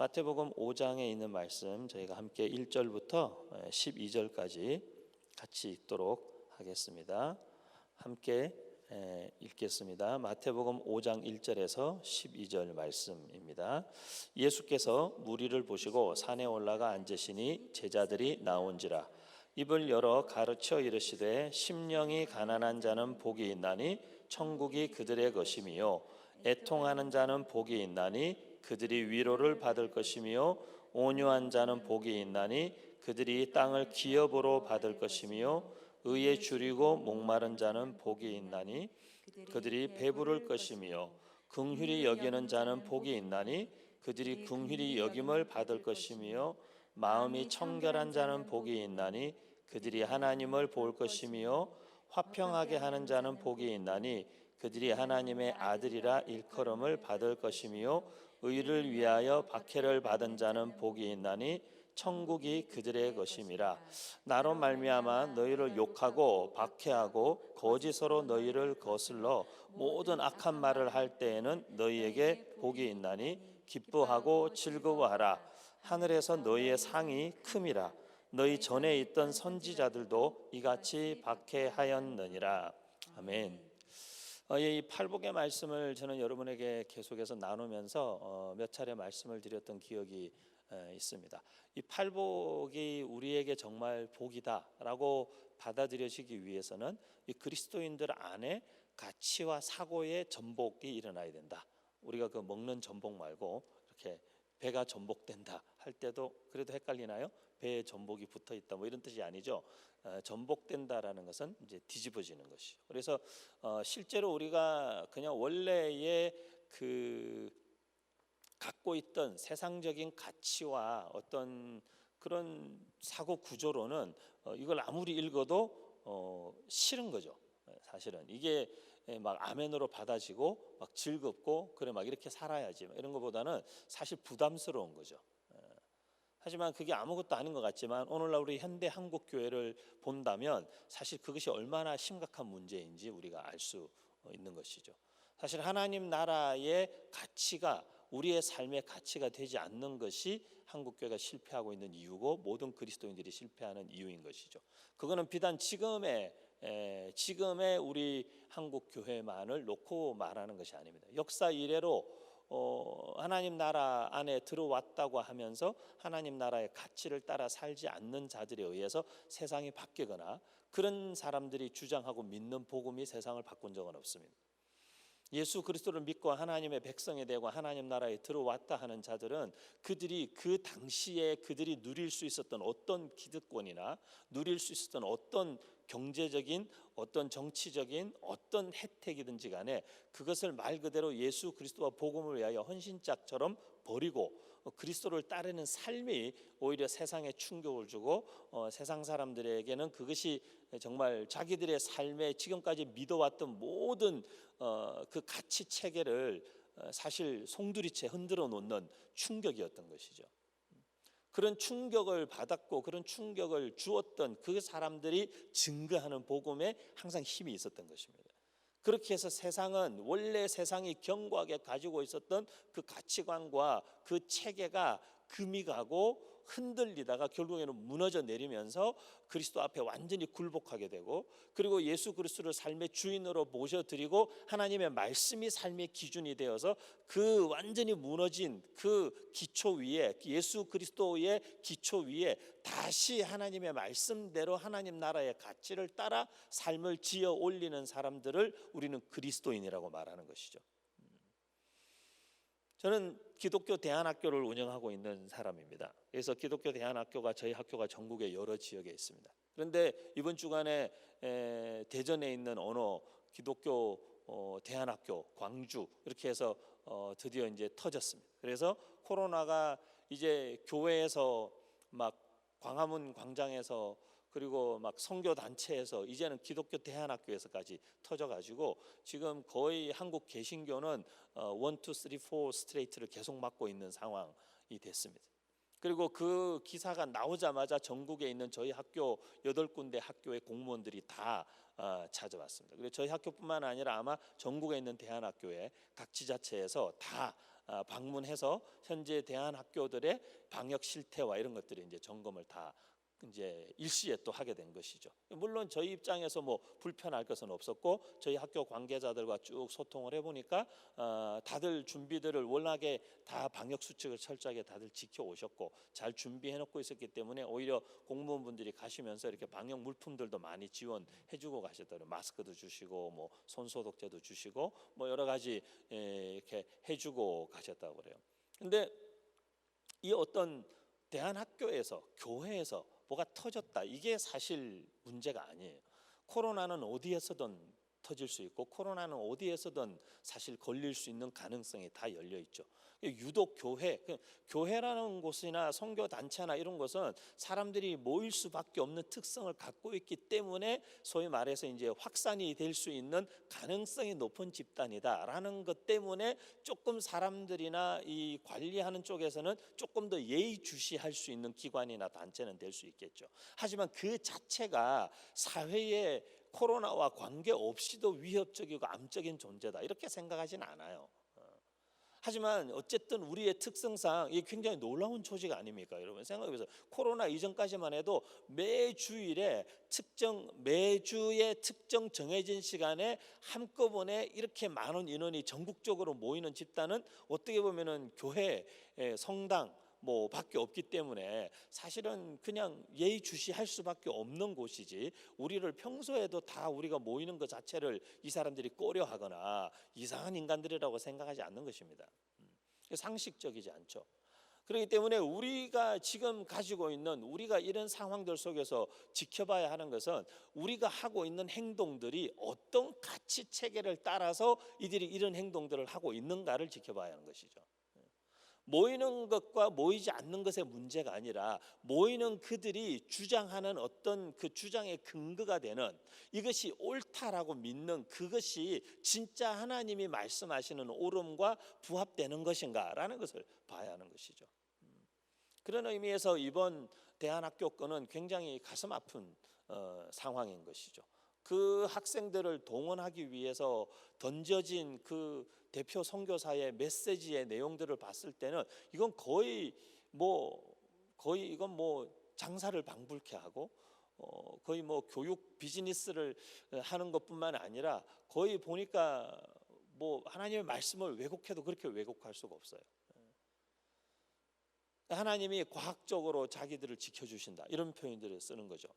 마태복음 5장에 있는 말씀 저희가 함께 1절부터 12절까지 같이 읽도록 하겠습니다. 함께 읽겠습니다. 마태복음 5장 1절에서 12절 말씀입니다. 예수께서 무리를 보시고 산에 올라가 앉으시니 제자들이 나온지라. 입을 열어 가르쳐 이르시되 심령이 가난한 자는 복이 있나니 천국이 그들의 것이며 애통하는 자는 복이 있나니 그들이 위로를 받을 것이며 온유한 자는 복이 있나니 그들이 땅을 기업으로 받을 것이며 의에 줄이고 목마른 자는 복이 있나니 그들이 배부를 것이며 긍휼히 여기는 자는 복이 있나니 그들이 긍휼히 여김을 받을 것이며 마음이 청결한 자는 복이 있나니 그들이 하나님을 볼 것이며 화평하게 하는 자는 복이 있나니 그들이 하나님의 아들이라 일컬음을 받을 것이며 의를 위하여 박해를 받은 자는 복이 있나니 천국이 그들의 것임이라. 나로 말미암아 너희를 욕하고 박해하고 거짓으로 너희를 거슬러 모든 악한 말을 할 때에는 너희에게 복이 있나니 기뻐하고 즐거워하라. 하늘에서 너희의 상이 큼이라. 너희 전에 있던 선지자들도 이같이 박해하였느니라. 아멘. 이 팔복의 말씀을 저는 여러분에게 계속해서 나누면서 몇 차례 말씀을 드렸던 기억이 있습니다. 이 팔복이 우리에게 정말 복이다라고 받아들여지기 위해서는 이 그리스도인들 안에 가치와 사고의 전복이 일어나야 된다. 우리가 그 먹는 전복 말고 이렇게 배가 전복된다 할 때도 그래도 헷갈리나요? 배에 전복이 붙어 있다 뭐 이런 뜻이 아니죠. 전복된다라는 것은 이제 뒤집어지는 것이죠. 그래서 실제로 우리가 그냥 원래의 그 갖고 있던 세상적인 가치와 어떤 그런 사고 구조로는 이걸 아무리 읽어도 싫은 거죠. 사실은 이게 막 아멘으로 받아지고 막 즐겁고 그래 막 이렇게 살아야지 이런 것보다는 사실 부담스러운 거죠. 하지만 그게 아무것도 아닌 것 같지만 오늘날 우리 현대 한국 교회를 본다면 사실 그것이 얼마나 심각한 문제인지 우리가 알 수 있는 것이죠. 사실 하나님 나라의 가치가 우리의 삶의 가치가 되지 않는 것이 한국 교회가 실패하고 있는 이유고 모든 그리스도인들이 실패하는 이유인 것이죠. 그거는 비단 지금의 우리 한국 교회만을 놓고 말하는 것이 아닙니다. 역사 이래로 하나님 나라 안에 들어왔다고 하면서 하나님 나라의 가치를 따라 살지 않는 자들에 의해서 세상이 바뀌거나 그런 사람들이 주장하고 믿는 복음이 세상을 바꾼 적은 없습니다. 예수 그리스도를 믿고 하나님의 백성이 되고 하나님 나라에 들어왔다 하는 자들은 그들이 그 당시에 그들이 누릴 수 있었던 어떤 기득권이나 누릴 수 있었던 어떤 경제적인 어떤 정치적인 어떤 혜택이든지 간에 그것을 말 그대로 예수 그리스도와 복음을 위하여 헌신짝처럼 버리고 그리스도를 따르는 삶이 오히려 세상에 충격을 주고 세상 사람들에게는 그것이 정말 자기들의 삶에 지금까지 믿어왔던 모든 그 가치 체계를 사실 송두리째 흔들어 놓는 충격이었던 것이죠. 그런 충격을 받았고 그런 충격을 주었던 그 사람들이 증거하는 복음에 항상 힘이 있었던 것입니다. 그렇게 해서 세상은 원래 세상이 견고하게 가지고 있었던 그 가치관과 그 체계가 금이 가고 흔들리다가 결국에는 무너져 내리면서 그리스도 앞에 완전히 굴복하게 되고 그리고 예수 그리스도를 삶의 주인으로 모셔드리고 하나님의 말씀이 삶의 기준이 되어서 그 완전히 무너진 그 기초 위에 예수 그리스도의 기초 위에 다시 하나님의 말씀대로 하나님 나라의 가치를 따라 삶을 지어 올리는 사람들을 우리는 그리스도인이라고 말하는 것이죠. 저는 기독교 대안학교를 운영하고 있는 사람입니다. 그래서 기독교 대안학교가 저희 학교가 전국의 여러 지역에 있습니다. 그런데 이번 주간에 대전에 있는 어느 기독교 대안학교 광주 이렇게 해서 드디어 이제 터졌습니다. 그래서 코로나가 이제 교회에서 막 광화문 광장에서 그리고 막 선교 단체에서 이제는 기독교 대안학교에서까지 터져가지고 지금 거의 한국 개신교는 1, 2, 3, 4 스트레이트를 계속 맡고 있는 상황이 됐습니다. 그리고 그 기사가 나오자마자 전국에 있는 저희 학교 8군데 학교의 공무원들이 다 찾아왔습니다. 그리고 저희 학교뿐만 아니라 아마 전국에 있는 대안학교의 각 지자체에서 다 방문해서 현재 대안학교들의 방역 실태와 이런 것들이 이제 점검을 다 이제 일시에 또 하게 된 것이죠. 물론 저희 입장에서 뭐 불편할 것은 없었고 저희 학교 관계자들과 쭉 소통을 해보니까 다들 준비들을 워낙에 다 방역 수칙을 철저하게 다들 지켜오셨고 잘 준비해놓고 있었기 때문에 오히려 공무원분들이 가시면서 이렇게 방역 물품들도 많이 지원해주고 가셨더라고요. 마스크도 주시고 뭐 손소독제도 주시고 뭐 여러 가지 이렇게 해주고 가셨다고 그래요. 근데 이 어떤 대안학교에서 교회에서 뭐가 터졌다, 이게 사실 문제가 아니에요. 코로나는 어디에서든 터질 수 있고 코로나는 어디에서든 사실 걸릴 수 있는 가능성이 다 열려 있죠. 유독 교회라는 곳이나 선교 단체나 이런 것은 사람들이 모일 수밖에 없는 특성을 갖고 있기 때문에 소위 말해서 이제 확산이 될 수 있는 가능성이 높은 집단이다라는 것 때문에 조금 사람들이나 이 관리하는 쪽에서는 조금 더 예의주시할 수 있는 기관이나 단체는 될 수 있겠죠. 하지만 그 자체가 사회에 코로나와 관계없이도 위협적이고 암적인 존재다 이렇게 생각하지는 않아요. 하지만 어쨌든 우리의 특성상 이게 굉장히 놀라운 조직 아닙니까? 여러분 생각해보세요. 코로나 이전까지만 해도 매주의 특정 정해진 시간에 한꺼번에 이렇게 많은 인원이 전국적으로 모이는 집단은 어떻게 보면은 교회, 성당 뭐 밖에 없기 때문에 사실은 그냥 예의주시할 수밖에 없는 곳이지, 우리를 평소에도 다 우리가 모이는 것 자체를 이 사람들이 꺼려하거나 이상한 인간들이라고 생각하지 않는 것입니다. 상식적이지 않죠. 그렇기 때문에 우리가 지금 가지고 있는, 우리가 이런 상황들 속에서 지켜봐야 하는 것은 우리가 하고 있는 행동들이 어떤 가치 체계를 따라서 이들이 이런 행동들을 하고 있는가를 지켜봐야 하는 것이죠. 모이는 것과 모이지 않는 것의 문제가 아니라 모이는 그들이 주장하는 어떤 그 주장의 근거가 되는, 이것이 옳다라고 믿는 그것이 진짜 하나님이 말씀하시는 옳음과 부합되는 것인가라는 것을 봐야 하는 것이죠. 그런 의미에서 이번 대안학교 건은 굉장히 가슴 아픈 상황인 것이죠. 그 학생들을 동원하기 위해서 던져진 그 대표 선교사의 메시지의 내용들을 봤을 때는 이건 거의 이건 장사를 방불케 하고 거의 교육 비즈니스를 하는 것뿐만 아니라 거의 보니까 하나님의 말씀을 왜곡해도 그렇게 왜곡할 수가 없어요. 하나님이 과학적으로 자기들을 지켜주신다 이런 표현들을 쓰는 거죠.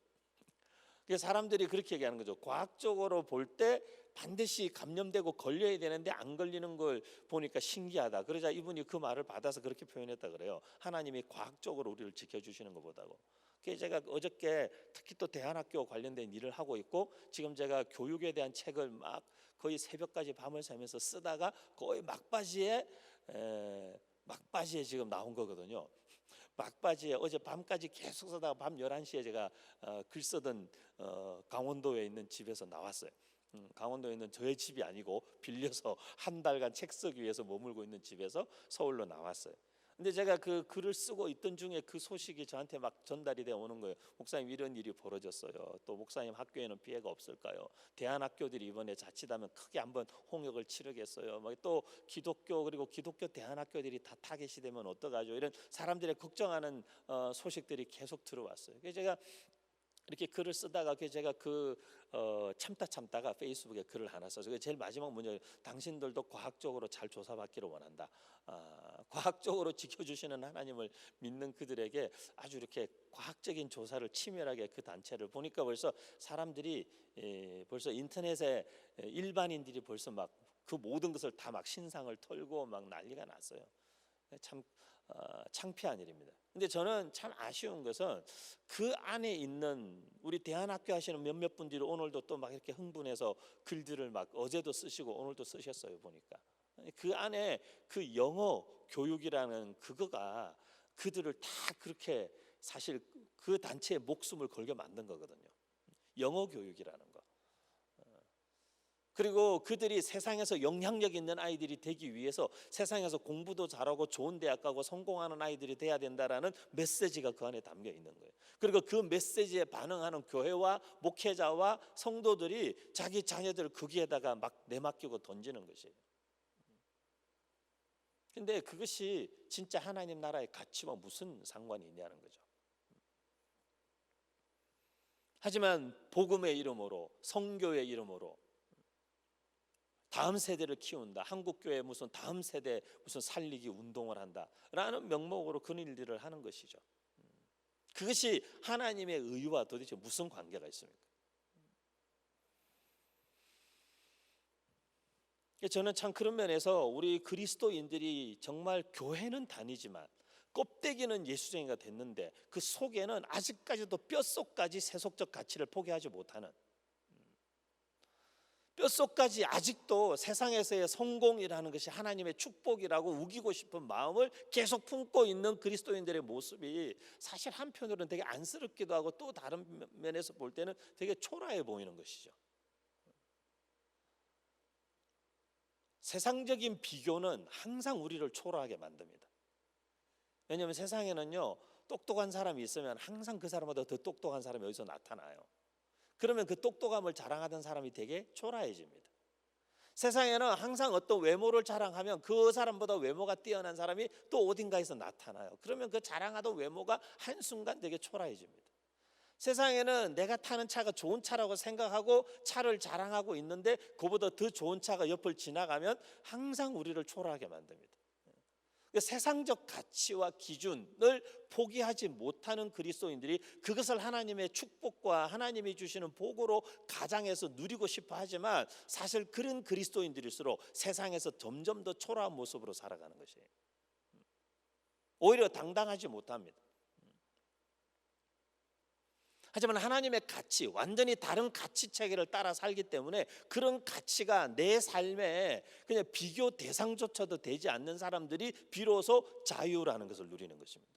사람들이 그렇게 얘기하는 거죠. 과학적으로 볼 때 반드시 감염되고 걸려야 되는데 안 걸리는 걸 보니까 신기하다. 그러자 이분이 그 말을 받아서 그렇게 표현했다 그래요. 하나님이 과학적으로 우리를 지켜주시는 것보다고. 그래서 제가 어저께 특히 또 대안학교 관련된 일을 하고 있고 지금 제가 교육에 대한 책을 막 거의 새벽까지 밤을 새면서 쓰다가 거의 막바지에 지금 나온 거거든요. 막바지에 어제 밤까지 계속 쓰다가 밤 11시에 제가 글 쓰던 강원도에 있는 집에서 나왔어요. 강원도에 있는 저의 집이 아니고 빌려서 한 달간 책 쓰기 위해서 머물고 있는 집에서 서울로 나왔어요. 근데 제가 그 글을 쓰고 있던 중에 그 소식이 저한테 막 전달이 되어 오는 거예요. 목사님 이런 일이 벌어졌어요. 또 목사님 학교에는 피해가 없을까요? 대안학교들이 이번에 자칫하면 크게 한번 홍역을 치르겠어요. 또 기독교 그리고 기독교 대안학교들이 다 타겟이 되면 어떡하죠? 이런 사람들의 걱정하는 소식들이 계속 들어왔어요. 그래서 제가 이렇게 글을 쓰다가 제가 참다가 페이스북에 글을 하나 써서 제일 마지막 문제, 당신들도 과학적으로 잘 조사받기를 원한다. 과학적으로 지켜주시는 하나님을 믿는 그들에게 아주 이렇게 과학적인 조사를 치밀하게 그 단체를 보니까 벌써 사람들이 벌써 인터넷에 일반인들이 벌써 막 그 모든 것을 다 막 신상을 털고 막 난리가 났어요. 참 창피한 일입니다. 근데 저는 참 아쉬운 것은 그 안에 있는 우리 대안학교 하시는 몇몇 분들이 오늘도 또 막 이렇게 흥분해서 글들을 막 어제도 쓰시고 오늘도 쓰셨어요. 보니까 그 안에 그 영어 교육이라는 그거가 그들을 다 그렇게 사실 그 단체의 목숨을 걸게 만든 거거든요. 영어 교육이라는 거. 그리고 그들이 세상에서 영향력 있는 아이들이 되기 위해서 세상에서 공부도 잘하고 좋은 대학 가고 성공하는 아이들이 돼야 된다라는 메시지가 그 안에 담겨 있는 거예요. 그리고 그 메시지에 반응하는 교회와 목회자와 성도들이 자기 자녀들을 거기에다가 막 내맡기고 던지는 것이에요. 근데 그것이 진짜 하나님 나라의 가치와 무슨 상관이 있냐는 거죠. 하지만 복음의 이름으로, 성교의 이름으로 다음 세대를 키운다, 한국교회 무슨 다음 세대 무슨 살리기 운동을 한다라는 명목으로 그런 일들을 하는 것이죠. 그것이 하나님의 의와 도대체 무슨 관계가 있습니까? 저는 참 그런 면에서 우리 그리스도인들이 정말 교회는 다니지만 껍데기는 예수쟁이가 됐는데 그 속에는 아직까지도 뼛속까지 세속적 가치를 포기하지 못하는, 뼛속까지 아직도 세상에서의 성공이라는 것이 하나님의 축복이라고 우기고 싶은 마음을 계속 품고 있는 그리스도인들의 모습이 사실 한편으로는 되게 안쓰럽기도 하고 또 다른 면에서 볼 때는 되게 초라해 보이는 것이죠. 세상적인 비교는 항상 우리를 초라하게 만듭니다. 왜냐하면 세상에는요, 똑똑한 사람이 있으면 항상 그 사람보다 더 똑똑한 사람이 어디서 나타나요. 그러면 그 똑똑함을 자랑하던 사람이 되게 초라해집니다. 세상에는 항상 어떤 외모를 자랑하면 그 사람보다 외모가 뛰어난 사람이 또 어딘가에서 나타나요. 그러면 그 자랑하던 외모가 한순간 되게 초라해집니다. 세상에는 내가 타는 차가 좋은 차라고 생각하고 차를 자랑하고 있는데 그보다 더 좋은 차가 옆을 지나가면 항상 우리를 초라하게 만듭니다. 세상적 가치와 기준을 포기하지 못하는 그리스도인들이 그것을 하나님의 축복과 하나님이 주시는 복으로 가장해서 누리고 싶어 하지만 사실 그런 그리스도인들일수록 세상에서 점점 더 초라한 모습으로 살아가는 것이에요. 오히려 당당하지 못합니다. 하지만 하나님의 가치, 완전히 다른 가치 체계를 따라 살기 때문에 그런 가치가 내 삶에 그냥 비교 대상조차도 되지 않는 사람들이 비로소 자유라는 것을 누리는 것입니다.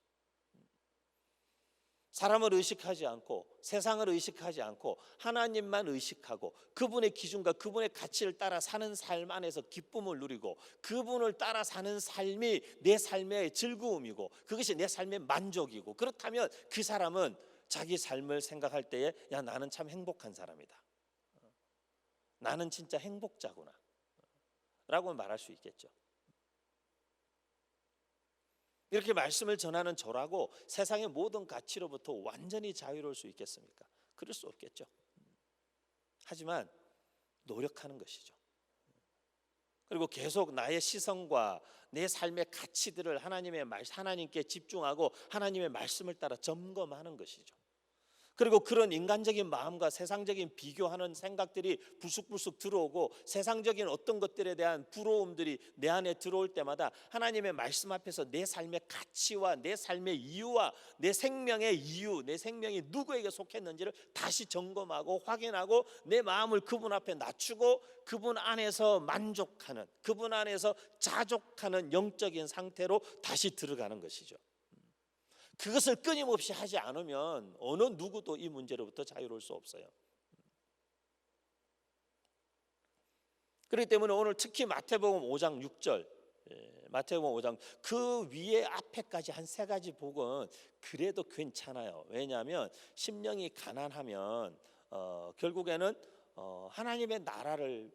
사람을 의식하지 않고 세상을 의식하지 않고 하나님만 의식하고 그분의 기준과 그분의 가치를 따라 사는 삶 안에서 기쁨을 누리고 그분을 따라 사는 삶이 내 삶의 즐거움이고 그것이 내 삶의 만족이고, 그렇다면 그 사람은 자기 삶을 생각할 때에 야, 나는 참 행복한 사람이다, 나는 진짜 행복자구나 라고 말할 수 있겠죠. 이렇게 말씀을 전하는 저라고 세상의 모든 가치로부터 완전히 자유로울 수 있겠습니까? 그럴 수 없겠죠. 하지만 노력하는 것이죠. 그리고 계속 나의 시선과 내 삶의 가치들을 하나님께 집중하고 하나님의 말씀을 따라 점검하는 것이죠. 그리고 그런 인간적인 마음과 세상적인 비교하는 생각들이 불쑥불쑥 들어오고 세상적인 어떤 것들에 대한 부러움들이 내 안에 들어올 때마다 하나님의 말씀 앞에서 내 삶의 가치와 내 삶의 이유와 내 생명의 이유, 내 생명이 누구에게 속했는지를 다시 점검하고 확인하고 내 마음을 그분 앞에 낮추고 그분 안에서 만족하는, 그분 안에서 자족하는 영적인 상태로 다시 들어가는 것이죠. 그것을 끊임없이 하지 않으면 어느 누구도 이 문제로부터 자유로울 수 없어요. 그렇기 때문에 오늘 특히 마태복음 5장 6절, 마태복음 5장 그 위에 앞에까지 한 3가지 복은 그래도 괜찮아요. 왜냐하면 심령이 가난하면 결국에는 하나님의 나라를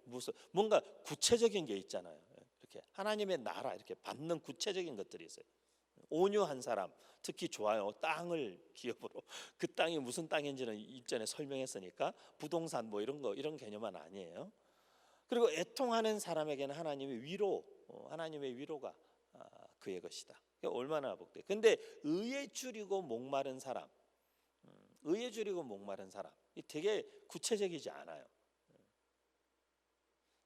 뭔가 구체적인 게 있잖아요. 이렇게 하나님의 나라 이렇게 받는 구체적인 것들이 있어요. 온유한 사람 특히 좋아요. 땅을 기업으로, 그 땅이 무슨 땅인지는 이전에 설명했으니까 부동산 뭐 이런 개념은 아니에요. 그리고 애통하는 사람에게는 하나님의 위로가 그의 것이다. 얼마나 복돼. 근데 의에 줄이고 목마른 사람, 이 되게 구체적이지 않아요.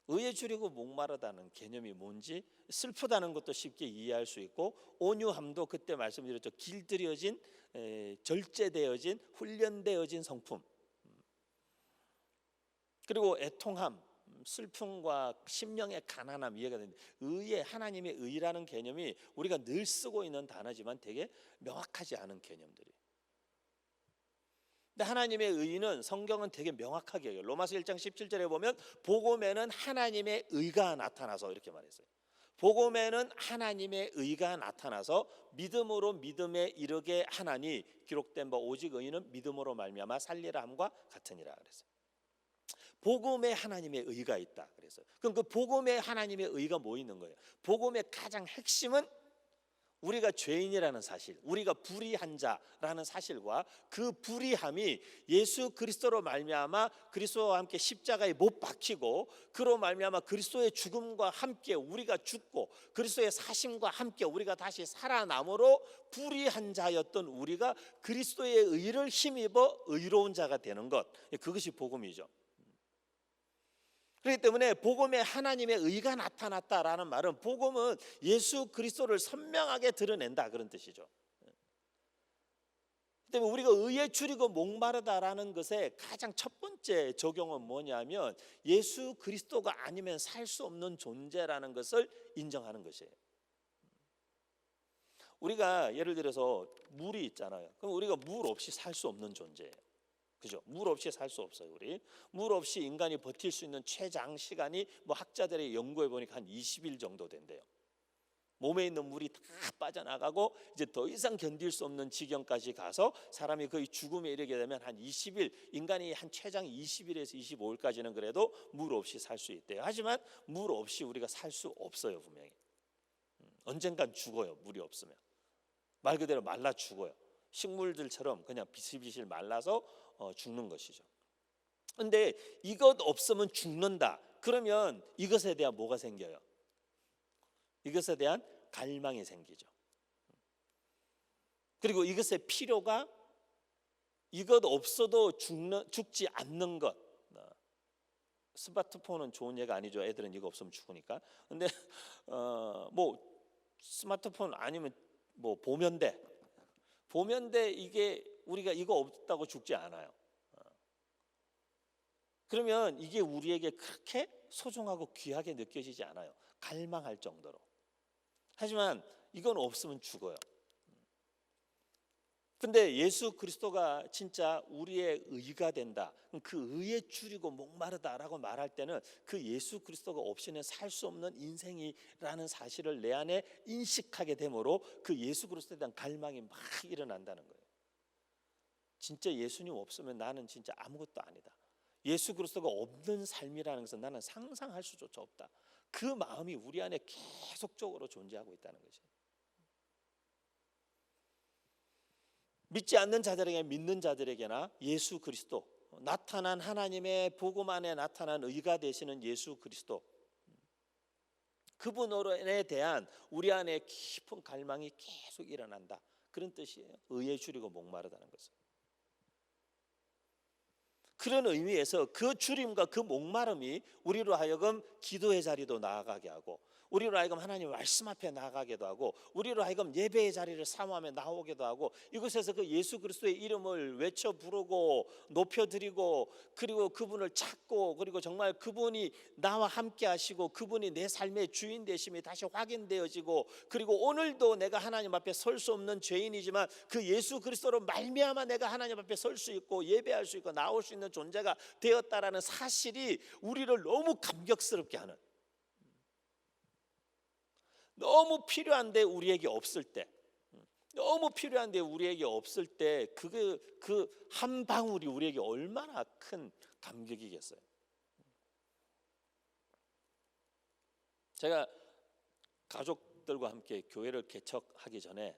의에 줄이고 목마르다는 개념이 뭔지, 슬프다는 것도 쉽게 이해할 수 있고, 온유함도 그때 말씀드렸죠. 길들여진, 절제되어진, 훈련되어진 성품. 그리고 애통함, 슬픔과 심령의 가난함 이해가 되는데, 하나님의 의라는 개념이 우리가 늘 쓰고 있는 단어지만 되게 명확하지 않은 개념들이. 근데 하나님의 의는 성경은 되게 명확하게 해요. 로마서 1장 17절에 보면 복음에는 하나님의 의가 나타나서, 이렇게 말했어요. 복음에는 하나님의 의가 나타나서 믿음으로 믿음에 이르게 하나니 기록된 바 오직 의인은 믿음으로 말미암아 살리라 함과 같으니라 그랬어요. 복음에 하나님의 의가 있다 그래서. 그럼 그 복음에 하나님의 의가 뭐 있는 거예요? 복음의 가장 핵심은 우리가 죄인이라는 사실, 우리가 불의한 자라는 사실과 그 불의함이 예수 그리스도로 말미암아 그리스도와 함께 십자가에 못 박히고 그로 말미암아 그리스도의 죽음과 함께 우리가 죽고 그리스도의 사심과 함께 우리가 다시 살아남으로 불의한 자였던 우리가 그리스도의 의를 힘입어 의로운 자가 되는 것, 그것이 복음이죠. 그렇기 때문에 복음에 하나님의 의가 나타났다라는 말은 복음은 예수 그리스도를 선명하게 드러낸다 그런 뜻이죠. 때문에 우리가 의에 줄이고 목마르다라는 것의 가장 첫 번째 적용은 뭐냐면 예수 그리스도가 아니면 살 수 없는 존재라는 것을 인정하는 것이에요. 우리가 예를 들어서 물이 있잖아요. 그럼 우리가 물 없이 살 수 없는 존재예요. 그죠? 물 없이 살 수 없어요. 우리 물 없이 인간이 버틸 수 있는 최장 시간이 뭐 학자들이 연구해 보니까 한 20일 정도 된대요. 몸에 있는 물이 다 빠져나가고 이제 더 이상 견딜 수 없는 지경까지 가서 사람이 거의 죽음에 이르게 되면 한 20일, 인간이 한 최장 20일에서 25일까지는 그래도 물 없이 살 수 있대요. 하지만 물 없이 우리가 살 수 없어요. 분명히 언젠간 죽어요. 물이 없으면 말 그대로 말라 죽어요. 식물들처럼 그냥 비실비실 말라서 죽는 것이죠. 근데 이것 없으면 죽는다. 그러면 이것에 대한 뭐가 생겨요? 이것에 대한 갈망이 생기죠. 그리고 이것의 필요가 이것 없어도 죽지 않는 것. 스마트폰은 좋은 예가 아니죠. 애들은 이거 없으면 죽으니까. 근데 뭐 스마트폰 아니면 뭐 보면대 이게 우리가 이거 없다고 죽지 않아요. 그러면 이게 우리에게 그렇게 소중하고 귀하게 느껴지지 않아요. 갈망할 정도로. 하지만 이건 없으면 죽어요. 근데 예수 그리스도가 진짜 우리의 의가 된다. 그 의에 줄이고 목마르다라고 말할 때는 그 예수 그리스도가 없이는 살 수 없는 인생이라는 사실을 내 안에 인식하게 되므로 그 예수 그리스도에 대한 갈망이 막 일어난다는 거예요. 진짜 예수님 없으면 나는 진짜 아무것도 아니다. 예수 그리스도가 없는 삶이라는 것은 나는 상상할 수조차 없다. 그 마음이 우리 안에 계속적으로 존재하고 있다는 거죠. 믿지 않는 자들에게 믿는 자들에게나 예수 그리스도, 나타난 하나님의 복음 안에 나타난 의가 되시는 예수 그리스도, 그분에 대한 우리 안에 깊은 갈망이 계속 일어난다. 그런 뜻이에요. 의에 줄이고 목마르다는 것은. 그런 의미에서 그 줄임과 그 목마름이 우리로 하여금 기도의 자리도 나아가게 하고 우리로 하여금 하나님 말씀 앞에 나아가게도 하고 우리로 하여금 예배의 자리를 사모하며 나오게도 하고 이곳에서 그 예수 그리스도의 이름을 외쳐 부르고 높여드리고 그리고 그분을 찾고 그리고 정말 그분이 나와 함께 하시고 그분이 내 삶의 주인 되심이 다시 확인되어지고 그리고 오늘도 내가 하나님 앞에 설 수 없는 죄인이지만 그 예수 그리스도로 말미암아 내가 하나님 앞에 설 수 있고 예배할 수 있고 나올 수 있는 존재가 되었다라는 사실이 우리를 너무 감격스럽게 하는, 너무 필요한데 우리에게 없을 때, 너무 필요한데 우리에게 없을 때 그 한 방울이 우리에게 얼마나 큰 감격이겠어요. 제가 가족들과 함께 교회를 개척하기 전에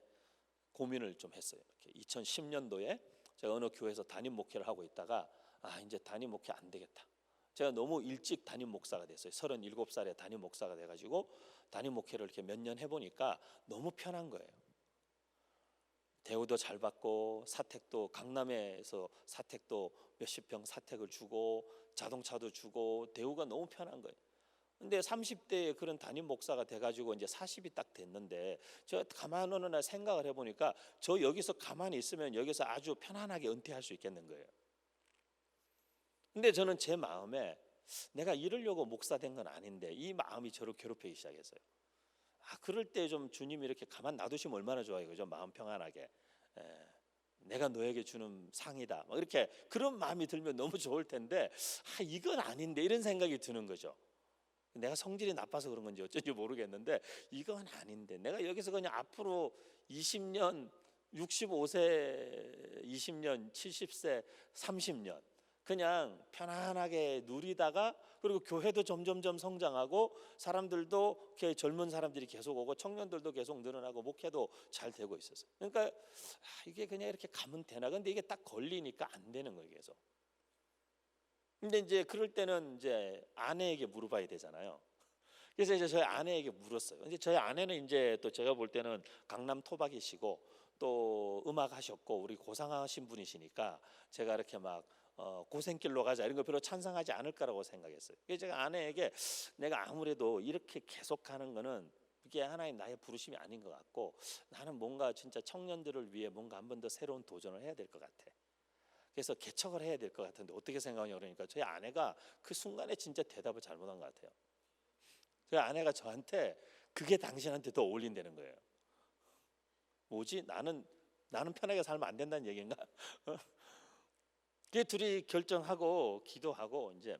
고민을 좀 했어요. 2010년도에 제가 어느 교회에서 담임 목회를 하고 있다가 이제 담임 목회 안 되겠다. 제가 너무 일찍 담임 목사가 됐어요. 37살에 담임 목사가 돼가지고 담임 목회를 이렇게 몇 년 해보니까 너무 편한 거예요. 대우도 잘 받고 사택도 강남에서 사택도 몇십 평 사택을 주고 자동차도 주고 대우가 너무 편한 거예요. 근데 30대에 그런 담임 목사가 돼가지고 이제 40이 딱 됐는데 제가 가만 어느 날 생각을 해보니까 저 여기서 가만히 있으면 여기서 아주 편안하게 은퇴할 수 있겠는 거예요. 근데 저는 제 마음에 내가 이러려고 목사 된 건 아닌데 이 마음이 저를 괴롭히기 시작했어요. 그럴 때 좀 주님이 이렇게 가만 놔두시면 얼마나 좋아요, 그죠? 마음 평안하게. 내가 너에게 주는 상이다. 막 이렇게 그런 마음이 들면 너무 좋을 텐데 이건 아닌데 이런 생각이 드는 거죠. 내가 성질이 나빠서 그런 건지 어쩐지 모르겠는데 이건 아닌데 내가 여기서 그냥 앞으로 20년, 65세, 20년, 70세, 30년 그냥 편안하게 누리다가 그리고 교회도 점점점 성장하고 사람들도 이렇게 젊은 사람들이 계속 오고 청년들도 계속 늘어나고 목회도 잘 되고 있었어요. 그러니까 이게 그냥 이렇게 가면 되나? 근데 이게 딱 걸리니까 안 되는 거예요, 계속. 근데 이제 그럴 때는 이제 아내에게 물어봐야 되잖아요. 그래서 이제 저희 아내에게 물었어요. 근데 저희 아내는 이제 또 제가 볼 때는 강남 토박이시고 또 음악 하셨고 우리 고상하신 분이시니까 제가 이렇게 막 고생길로 가자 이런 거 별로 찬성하지 않을 거라고 생각했어요. 그래서 제가 아내에게 내가 아무래도 이렇게 계속하는 거는 이게 하나의 나의 부르심이 아닌 것 같고 나는 뭔가 진짜 청년들을 위해 뭔가 한 번 더 새로운 도전을 해야 될 것 같아. 그래서 개척을 해야 될 것 같은데 어떻게 생각하냐 그러니까 저희 아내가 그 순간에 진짜 대답을 잘못한 것 같아요. 저희 아내가 저한테 그게 당신한테 더 어울린다는 거예요. 뭐지? 나는 편하게 살면 안 된다는 얘기인가? 그 둘이 결정하고 기도하고 이제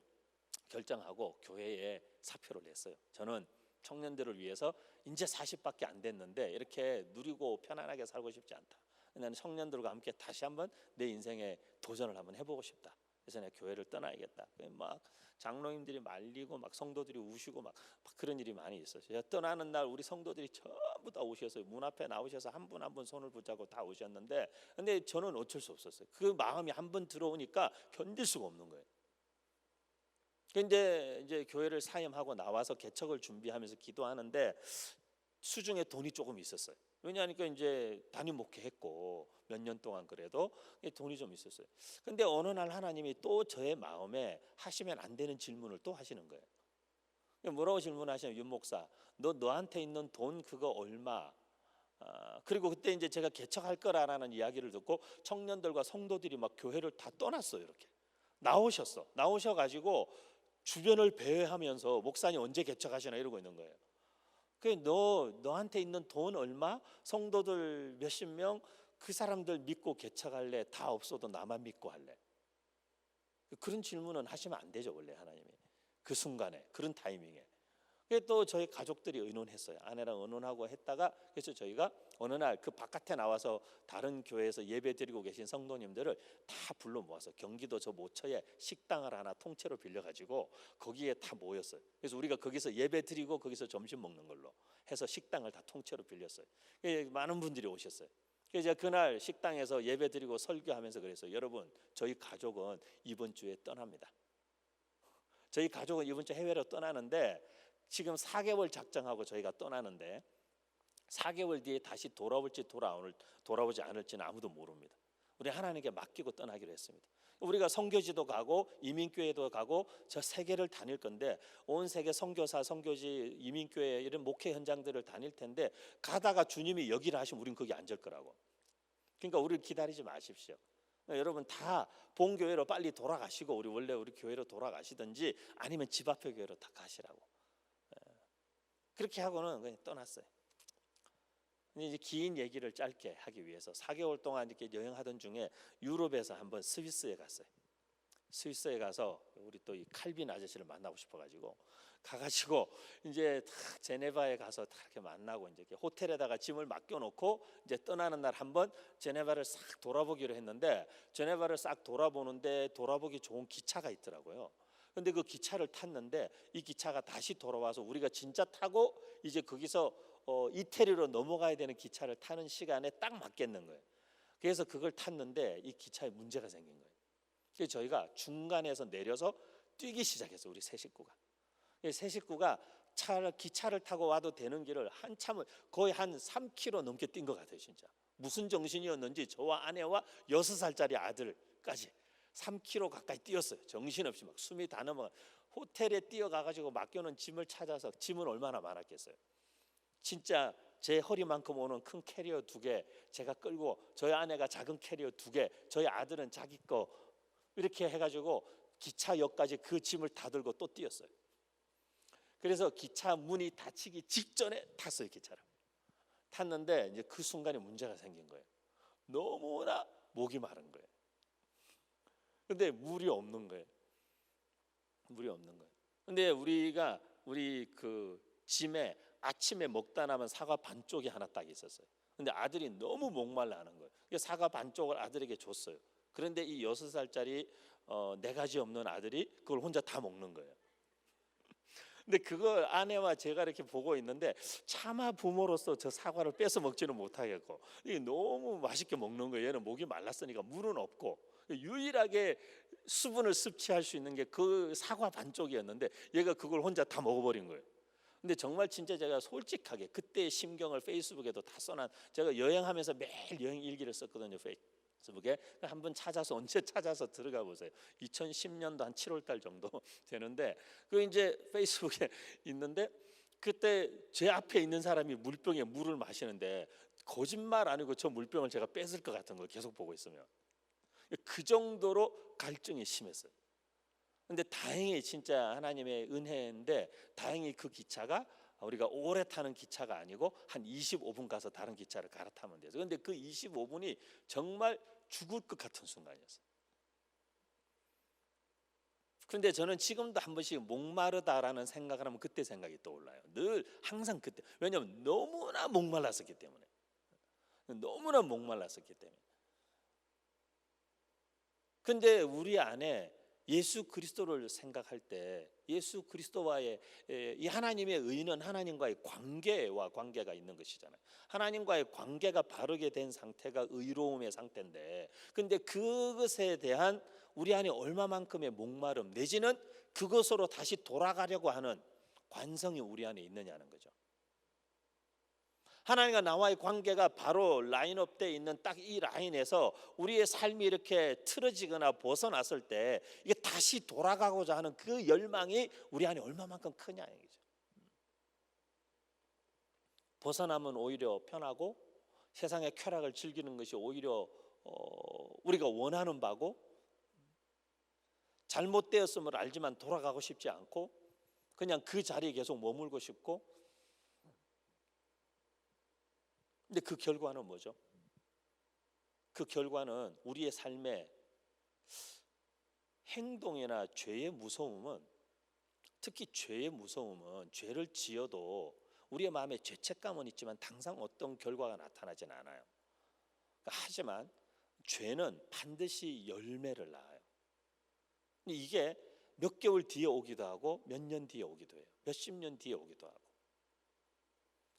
결정하고 교회에 사표를 냈어요. 저는 청년들을 위해서 이제 40밖에 안 됐는데 이렇게 누리고 편안하게 살고 싶지 않다. 나는 청년들과 함께 다시 한번 내 인생에 도전을 한번 해보고 싶다. 그래서 내가 교회를 떠나야겠다. 막 장로님들이 말리고 막 성도들이 우시고 막 그런 일이 많이 있었어요. 제가 떠나는 날 우리 성도들이 전부 다 오셨어요. 문 앞에 나오셔서 한 분 한 분 손을 붙잡고 다 오셨는데, 근데 저는 어쩔 수 없었어요. 그 마음이 한 번 들어오니까 견딜 수가 없는 거예요. 근데 이제 교회를 사임하고 나와서 개척을 준비하면서 기도하는데 수중에 돈이 조금 있었어요. 왜냐하니까 이제 담임 목회했고 몇 년 동안 그래도 돈이 좀 있었어요. 근데 어느 날 하나님이 또 저의 마음에 하시면 안 되는 질문을 또 하시는 거예요. 뭐라고 질문하시냐면, 윤 목사, 너한테 있는 돈 그거 얼마? 그리고 그때 이제 제가 개척할 거라는 이야기를 듣고 청년들과 성도들이 막 교회를 다 떠났어요. 이렇게 나오셔가지고 주변을 배회하면서 목사님 언제 개척하시나 이러고 있는 거예요. 너한테 있는 돈 얼마? 성도들 몇십 명, 그 사람들 믿고 개척할래? 다 없어도 나만 믿고 할래? 그런 질문은 하시면 안 되죠, 원래 하나님이. 그 순간에, 그런 타이밍에. 또 저희 가족들이 의논했어요. 아내랑 의논하고 했다가, 그래서 저희가 어느 날 그 바깥에 나와서 다른 교회에서 예배 드리고 계신 성도님들을 다 불러 모아서 경기도 저 모처에 식당을 하나 통째로 빌려가지고 거기에 다 모였어요. 그래서 우리가 거기서 예배 드리고 거기서 점심 먹는 걸로 해서 식당을 다 통째로 빌렸어요. 많은 분들이 오셨어요. 그래서 그날 식당에서 예배 드리고 설교하면서 그랬어요. 여러분, 저희 가족은 이번 주에 떠납니다. 저희 가족은 이번 주 해외로 떠나는데 지금 4개월 작정하고 저희가 떠나는데 4개월 뒤에 다시 돌아올지 돌아오지 않을지는 아무도 모릅니다. 우리 하나님께 맡기고 떠나기로 했습니다. 우리가 선교지도 가고 이민교회도 가고 저 세계를 다닐 건데 온 세계 선교사, 선교지, 이민교회 이런 목회 현장들을 다닐 텐데 가다가 주님이 여기를 하시면 우린 거기 앉을 거라고. 그러니까 우리를 기다리지 마십시오. 여러분 다 본교회로 빨리 돌아가시고 우리 교회로 돌아가시든지 아니면 집 앞에 교회로 다 가시라고. 그렇게 하고는 그냥 떠났어요. 이제 긴 얘기를 짧게 하기 위해서 4개월 동안 이렇게 여행하던 중에 유럽에서 한번 스위스에 갔어요. 스위스에 가서 우리 또 이 칼빈 아저씨를 만나고 싶어가지고 가가지고 이제 딱 제네바에 가서 다 이렇게 만나고 이제 이렇게 호텔에다가 짐을 맡겨놓고 이제 떠나는 날 한번 제네바를 싹 돌아보기로 했는데 제네바를 싹 돌아보는데 돌아보기 좋은 기차가 있더라고요. 근데 그 기차를 탔는데 이 기차가 다시 돌아와서 우리가 진짜 타고 이제 거기서 이태리로 넘어가야 되는 기차를 타는 시간에 딱 맞겠는 거예요. 그래서 그걸 탔는데 이 기차에 문제가 생긴 거예요. 그래서 저희가 중간에서 내려서 뛰기 시작했어요. 우리 세 식구가. 세 식구가 기차를 타고 와도 되는 길을 한참을 거의 한 3km 넘게 뛴 것 같아요. 진짜 무슨 정신이었는지 저와 아내와 6살짜리 아들까지 3km 가까이 뛰었어요. 정신없이 막 숨이 다 넘어가. 호텔에 뛰어가가지고 맡겨놓은 짐을 찾아서, 짐은 얼마나 많았겠어요. 진짜 제 허리만큼 오는 큰 캐리어 2개 제가 끌고, 저희 아내가 작은 캐리어 2개, 저희 아들은 자기 거 이렇게 해가지고 기차역까지 그 짐을 다 들고 또 뛰었어요. 그래서 기차 문이 닫히기 직전에 탔어요. 기차를 탔는데 이제 그 순간에 문제가 생긴 거예요. 너무나 목이 마른 거예요. 근데 물이 없는 거예요. 근데 우리 그 짐에 아침에 먹다 남은 사과 반쪽이 하나 딱 있었어요. 근데 아들이 너무 목말라 하는 거예요. 사과 반쪽을 아들에게 줬어요. 그런데 이 6살짜리 네 가지 없는 아들이 그걸 혼자 다 먹는 거예요. 근데 그걸 아내와 제가 이렇게 보고 있는데 차마 부모로서 저 사과를 뺏어 먹지는 못하겠고, 이게 너무 맛있게 먹는 거예요. 얘는 목이 말랐으니까 물은 없고 유일하게 수분을 섭취할 수 있는 게 그 사과 반쪽이었는데 얘가 그걸 혼자 다 먹어버린 거예요. 근데 정말 진짜 제가 솔직하게 그때의 심경을 페이스북에도 다 써놨. 제가 여행하면서 매일 여행 일기를 썼거든요, 페이스북에. 한번 찾아서, 언제 찾아서 들어가 보세요. 2010년도 한 7월 달 정도 되는데 그 이제 페이스북에 있는데, 그때 제 앞에 있는 사람이 물병에 물을 마시는데 거짓말 아니고 저 물병을 제가 뺏을 것 같은 걸 계속 보고 있으면, 그 정도로 갈증이 심했어요. 근데 다행히 진짜 하나님의 은혜인데, 다행히 그 기차가 우리가 오래 타는 기차가 아니고 한 25분 가서 다른 기차를 갈아타면 돼서, 근데 그 25분이 정말 죽을 것 같은 순간이었어요. 그런데 저는 지금도 한 번씩 목마르다라는 생각을 하면 그때 생각이 떠올라요. 늘 항상 그때. 왜냐하면 너무나 목말랐었기 때문에. 너무나 목말랐었기 때문에. 근데 우리 안에 예수 그리스도를 생각할 때, 예수 그리스도와의 이 하나님의 의는 하나님과의 관계가 있는 것이잖아요. 하나님과의 관계가 바르게 된 상태가 의로움의 상태인데, 근데 그것에 대한 우리 안에 얼마만큼의 목마름 내지는 그것으로 다시 돌아가려고 하는 관성이 우리 안에 있느냐는 거죠. 하나님과 나와의 관계가 바로 라인업되어 있는 딱 이 라인에서 우리의 삶이 이렇게 틀어지거나 벗어났을 때 이게 다시 돌아가고자 하는 그 열망이 우리 안에 얼마만큼 크냐 얘기죠. 벗어나면 오히려 편하고 세상의 쾌락을 즐기는 것이 오히려 우리가 원하는 바고, 잘못되었음을 알지만 돌아가고 싶지 않고 그냥 그 자리에 계속 머물고 싶고, 근데 그 결과는 뭐죠? 그 결과는 우리의 삶의 행동이나 죄의 무서움은, 특히 죄의 무서움은 죄를 지어도 우리의 마음에 죄책감은 있지만 당장 어떤 결과가 나타나진 않아요. 하지만 죄는 반드시 열매를 낳아요. 이게 몇 개월 뒤에 오기도 하고 몇 년 뒤에 오기도 해요. 몇십 년 뒤에 오기도 하고.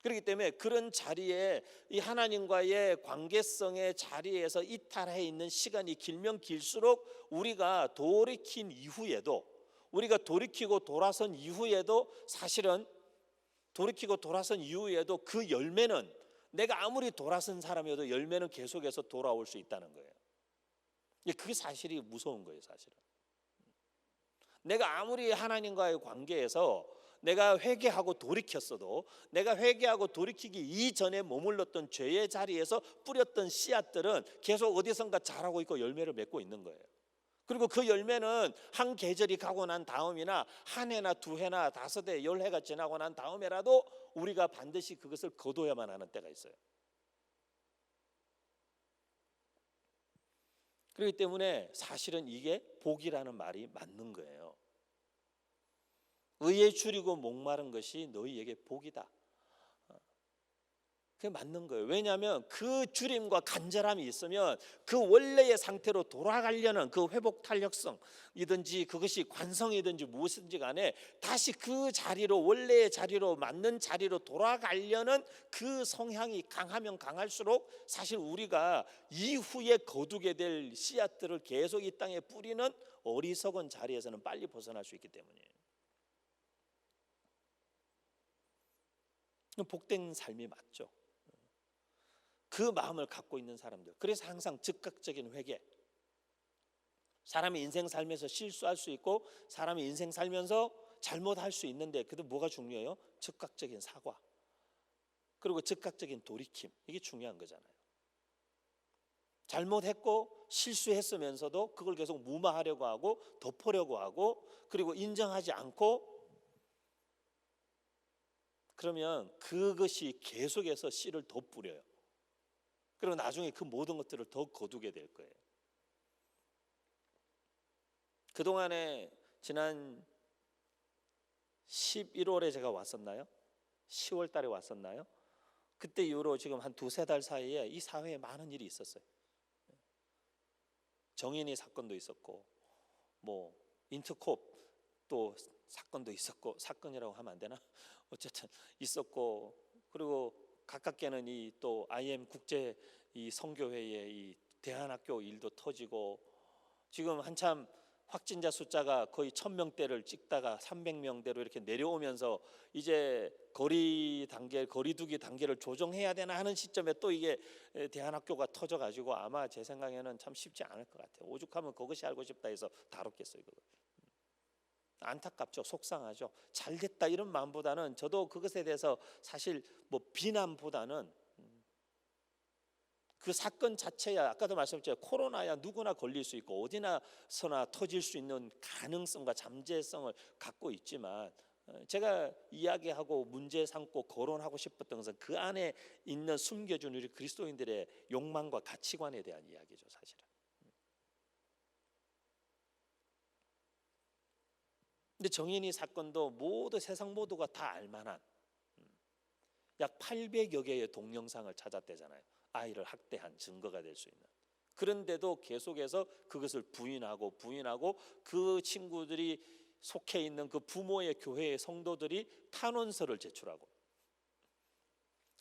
그렇기 때문에 그런 자리에, 이 하나님과의 관계성의 자리에서 이탈해 있는 시간이 길면 길수록 우리가 돌이킨 이후에도, 우리가 돌이키고 돌아선 이후에도, 사실은 돌이키고 돌아선 이후에도 그 열매는, 내가 아무리 돌아선 사람이어도 열매는 계속해서 돌아올 수 있다는 거예요. 그게 사실이 무서운 거예요, 사실은. 내가 아무리 하나님과의 관계에서 내가 회개하고 돌이켰어도, 내가 회개하고 돌이키기 이전에 머물렀던 죄의 자리에서 뿌렸던 씨앗들은 계속 어디선가 자라고 있고 열매를 맺고 있는 거예요. 그리고 그 열매는 한 계절이 가고 난 다음이나 한 해나 두 해나 다섯 해, 열 해가 지나고 난 다음에라도 우리가 반드시 그것을 거둬야만 하는 때가 있어요. 그렇기 때문에 사실은 이게 복이라는 말이 맞는 거예요. 의에 줄이고 목마른 것이 너희에게 복이다. 그게 맞는 거예요. 왜냐하면 그 줄임과 간절함이 있으면 그 원래의 상태로 돌아가려는 그 회복 탄력성이든지 그것이 관성이든지 무엇이든지 간에 다시 그 자리로, 원래의 자리로, 맞는 자리로 돌아가려는 그 성향이 강하면 강할수록 사실 우리가 이후에 거두게 될 씨앗들을 계속 이 땅에 뿌리는 어리석은 자리에서는 빨리 벗어날 수 있기 때문이에요. 복된 삶이 맞죠. 그 마음을 갖고 있는 사람들. 그래서 항상 즉각적인 회개. 사람이 인생 살면서 실수할 수 있고 사람이 인생 살면서 잘못할 수 있는데, 그래도 뭐가 중요해요? 즉각적인 사과, 그리고 즉각적인 돌이킴. 이게 중요한 거잖아요. 잘못했고 실수했으면서도 그걸 계속 무마하려고 하고 덮으려고 하고 그리고 인정하지 않고, 그러면 그것이 계속해서 씨를 더 뿌려요. 그리고 나중에 그 모든 것들을 더 거두게 될 거예요. 그동안에 지난 11월에 제가 왔었나요? 10월 달에 왔었나요? 그때 이후로 지금 한 두세 달 사이에 이 사회에 많은 일이 있었어요. 정인이 사건도 있었고 뭐 인터콥 또 사건도 있었고, 사건이라고 하면 안 되나? 어쨌든 있었고, 그리고 가깝게는 이 또 IM 국제 이 선교회의 이 대한학교 일도 터지고, 지금 한참 확진자 숫자가 거의 1000명대를 찍다가 300명대로 이렇게 내려오면서 이제 거리두기 단계를 조정해야 되나 하는 시점에 또 이게 대한학교가 터져가지고 아마 제 생각에는 참 쉽지 않을 것 같아요. 오죽하면 그것이 알고 싶다 해서 다뤘겠어요. 그거. 안타깝죠. 속상하죠. 잘됐다 이런 마음보다는, 저도 그것에 대해서 사실 뭐 비난보다는 그 사건 자체야, 아까도 말씀드렸죠, 코로나야 누구나 걸릴 수 있고 어디나서나 터질 수 있는 가능성과 잠재성을 갖고 있지만, 제가 이야기하고 문제 삼고 거론하고 싶었던 것은 그 안에 있는 숨겨진 우리 그리스도인들의 욕망과 가치관에 대한 이야기죠, 사실은. 근데 정인이 사건도 모두 세상 모두가 다 알만한, 약 800여 개의 동영상을 찾았대잖아요. 아이를 학대한 증거가 될 수 있는. 그런데도 계속해서 그것을 부인하고 그 친구들이 속해 있는 그 부모의 교회의 성도들이 탄원서를 제출하고,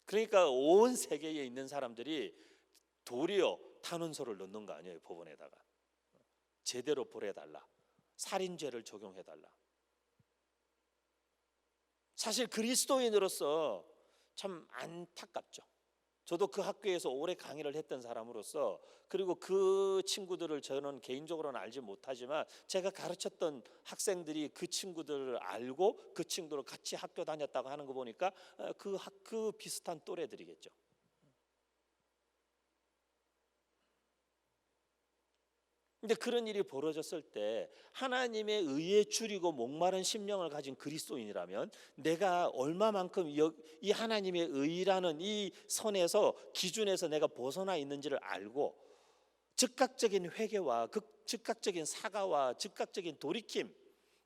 그러니까 온 세계에 있는 사람들이 도리어 탄원서를 넣는 거 아니에요. 법원에다가 제대로 벌해달라, 살인죄를 적용해달라. 사실 그리스도인으로서 참 안타깝죠. 저도 그 학교에서 오래 강의를 했던 사람으로서, 그리고 그 친구들을 저는 개인적으로는 알지 못하지만 제가 가르쳤던 학생들이 그 친구들을 알고 그 친구들 같이 학교 다녔다고 하는 거 보니까 그 비슷한 또래들이겠죠. 근데 그런 일이 벌어졌을 때 하나님의 의에 줄이고 목마른 심령을 가진 그리스도인이라면 내가 얼마만큼 이 하나님의 의라는 이 선에서, 기준에서 내가 벗어나 있는지를 알고 즉각적인 회개와 즉각적인 사과와 즉각적인 돌이킴을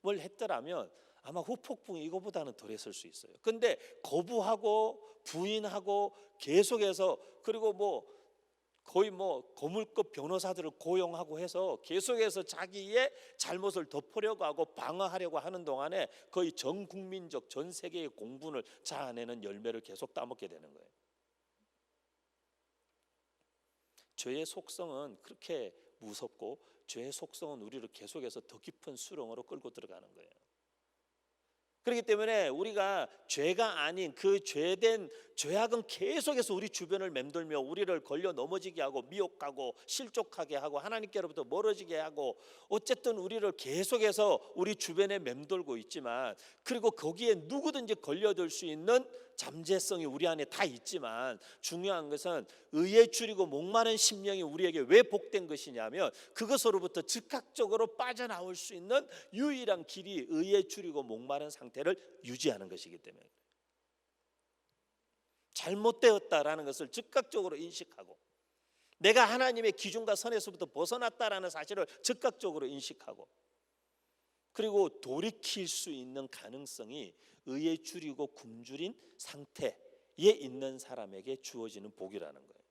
했더라면 아마 후폭풍이 이거보다는 덜했을 수 있어요. 근데 거부하고 부인하고 계속해서, 그리고 거의 거물급 변호사들을 고용하고 해서 계속해서 자기의 잘못을 덮으려고 하고 방어하려고 하는 동안에 거의 전 국민적, 전 세계의 공분을 자아내는 열매를 계속 따먹게 되는 거예요. 죄의 속성은 그렇게 무섭고, 죄의 속성은 우리를 계속해서 더 깊은 수렁으로 끌고 들어가는 거예요. 그렇기 때문에 우리가 죄가 아닌 그 죄된 죄악은 계속해서 우리 주변을 맴돌며 우리를 걸려 넘어지게 하고 미혹하고 실족하게 하고 하나님께로부터 멀어지게 하고, 어쨌든 우리를 계속해서 우리 주변에 맴돌고 있지만, 그리고 거기에 누구든지 걸려들 수 있는 잠재성이 우리 안에 다 있지만, 중요한 것은 의에 줄이고 목마른 심령이 우리에게 왜 복된 것이냐면, 그것으로부터 즉각적으로 빠져나올 수 있는 유일한 길이 의에 줄이고 목마른 상태를 유지하는 것이기 때문에, 잘못되었다라는 것을 즉각적으로 인식하고, 내가 하나님의 기준과 선에서부터 벗어났다라는 사실을 즉각적으로 인식하고, 그리고 돌이킬 수 있는 가능성이 의에 줄이고 굶주린 상태에 있는 사람에게 주어지는 복이라는 거예요.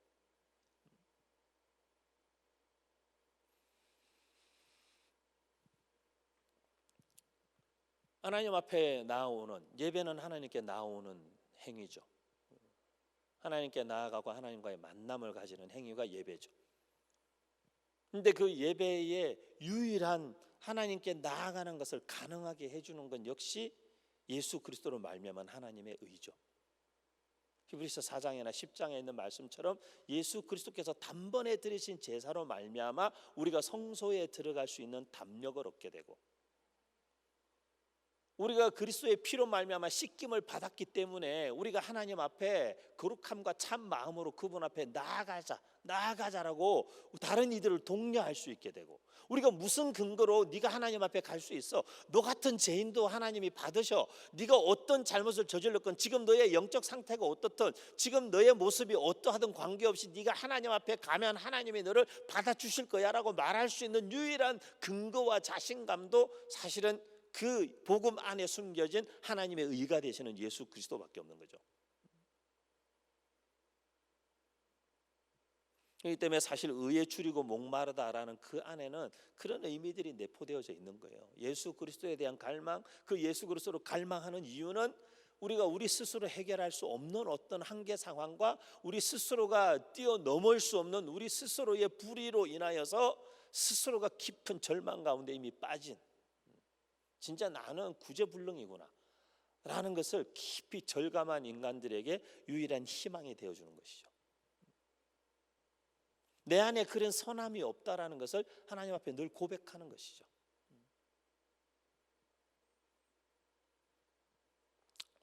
하나님 앞에 나아오는 예배는 하나님께 나아오는 행위죠. 하나님께 나아가고 하나님과의 만남을 가지는 행위가 예배죠. 근데 그 예배의 유일한 하나님께 나아가는 것을 가능하게 해주는 건 역시 예수 그리스도로 말미암은 하나님의 의죠. 히브리서 4장이나 10장에 있는 말씀처럼 예수 그리스도께서 단번에 드리신 제사로 말미암아 우리가 성소에 들어갈 수 있는 담력을 얻게 되고, 우리가 그리스도의 피로 말미암아 씻김을 받았기 때문에 우리가 하나님 앞에 거룩함과 참 마음으로 그분 앞에 나아가자라고 다른 이들을 독려할 수 있게 되고, 우리가 무슨 근거로 네가 하나님 앞에 갈 수 있어? 너 같은 죄인도 하나님이 받으셔. 네가 어떤 잘못을 저질렀건, 지금 너의 영적 상태가 어떻든, 지금 너의 모습이 어떠하든 관계없이 네가 하나님 앞에 가면 하나님이 너를 받아주실 거야 라고 말할 수 있는 유일한 근거와 자신감도 사실은 그 복음 안에 숨겨진 하나님의 의가 되시는 예수 그리스도밖에 없는 거죠. 그렇기 때문에 사실 의에 줄이고 목마르다라는 그 안에는 그런 의미들이 내포되어져 있는 거예요. 예수 그리스도에 대한 갈망, 그 예수 그리스도로 갈망하는 이유는 우리가 우리 스스로 해결할 수 없는 어떤 한계 상황과 우리 스스로가 뛰어넘을 수 없는 우리 스스로의 불의로 인하여서 스스로가 깊은 절망 가운데 이미 빠진, 진짜 나는 구제불능이구나 라는 것을 깊이 절감한 인간들에게 유일한 희망이 되어주는 것이죠. 내 안에 그런 선함이 없다라는 것을 하나님 앞에 늘 고백하는 것이죠.